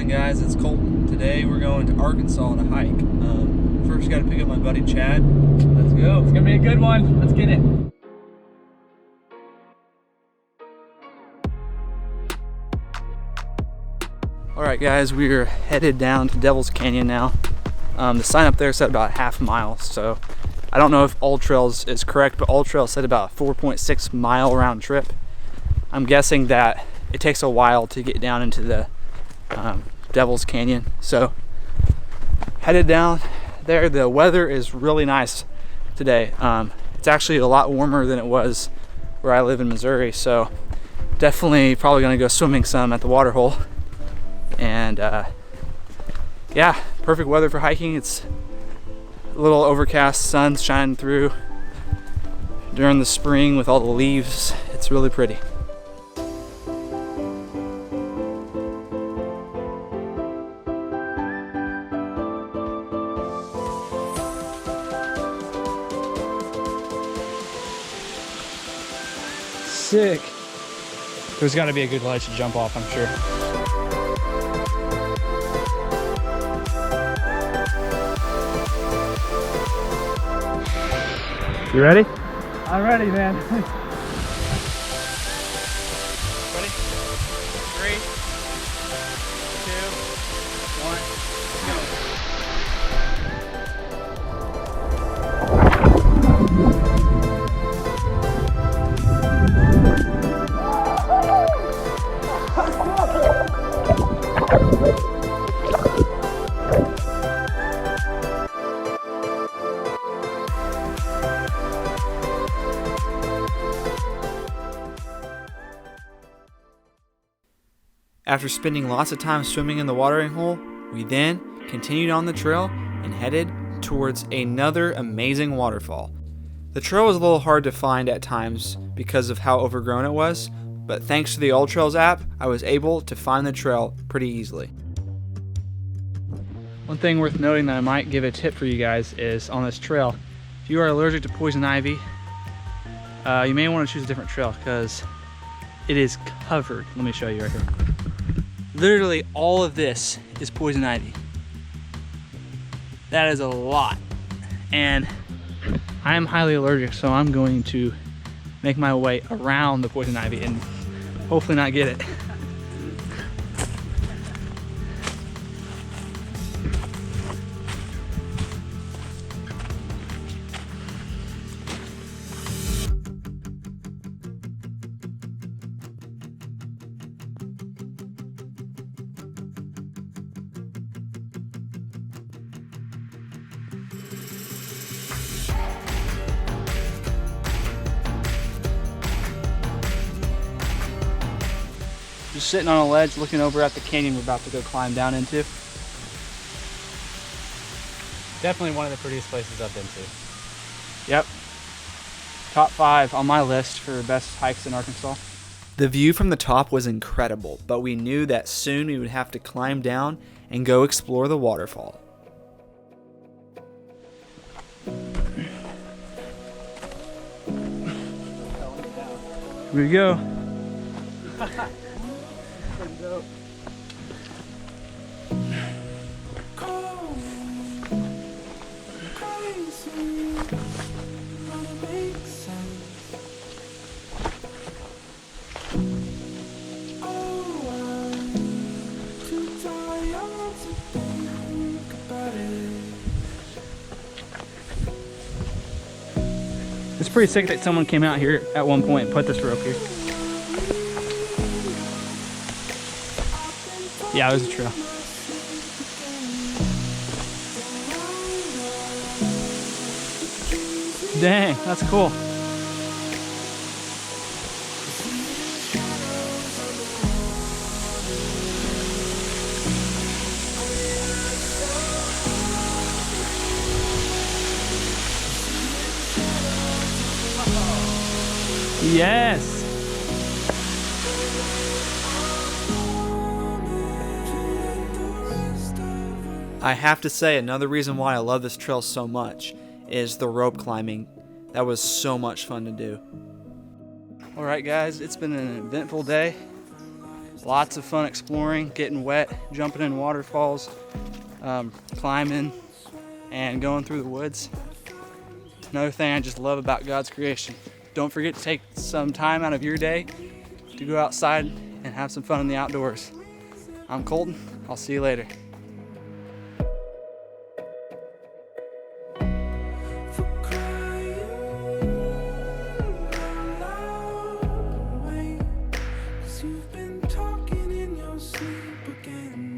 morning, guys. It's Colton. Today we're going to Arkansas to hike. First, got to pick up my buddy Chad. Let's go. It's gonna be a good one. Let's get it. All right, guys, we are headed down to Devil's Canyon now. The sign up there said about a half mile, so I don't know if All Trails is correct, but All Trails said about a 4.6 mile round trip. I'm guessing that it takes a while to get down into the Devil's Canyon. So headed down there. The weather is really nice today. It's actually a lot warmer than it was where I live in Missouri, so definitely probably gonna go swimming some at the water hole. And yeah, perfect weather for hiking. It's a little overcast, sun's shining through during the spring with all the leaves. It's really pretty. Sick. There's got to be a good ledge to jump off, I'm sure. You ready? I'm ready, man. Ready? 3, 2, 1, go. After spending lots of time swimming in the watering hole, we then continued on the trail and headed towards another amazing waterfall. The trail was a little hard to find at times because of how overgrown it was, but thanks to the All Trails app, I was able to find the trail pretty easily. One thing worth noting that I might give a tip for you guys is on this trail, if you are allergic to poison ivy, you may want to choose a different trail because it is covered. Let me show you right here. Literally all of this is poison ivy. That is a lot. And I am highly allergic, so I'm going to make my way around the poison ivy and hopefully not get it. Just sitting on a ledge looking over at the canyon we're about to go climb down into. Definitely one of the prettiest places I've been to. Yep. Top 5 on my list for best hikes in Arkansas. The view from the top was incredible, but we knew that soon we would have to climb down and go explore the waterfall. Here we go. It's pretty sick that someone came out here at one point and put this rope here. Yeah, it was a trail. Dang, that's cool. Yes. I have to say, another reason why I love this trail so much is the rope climbing. That was so much fun to do. Alright guys, it's been an eventful day. Lots of fun exploring, getting wet, jumping in waterfalls, climbing, and going through the woods. Another thing I just love about God's creation. Don't forget to take some time out of your day to go outside and have some fun in the outdoors. I'm Colton. I'll see you later. You've been talking in your sleep again.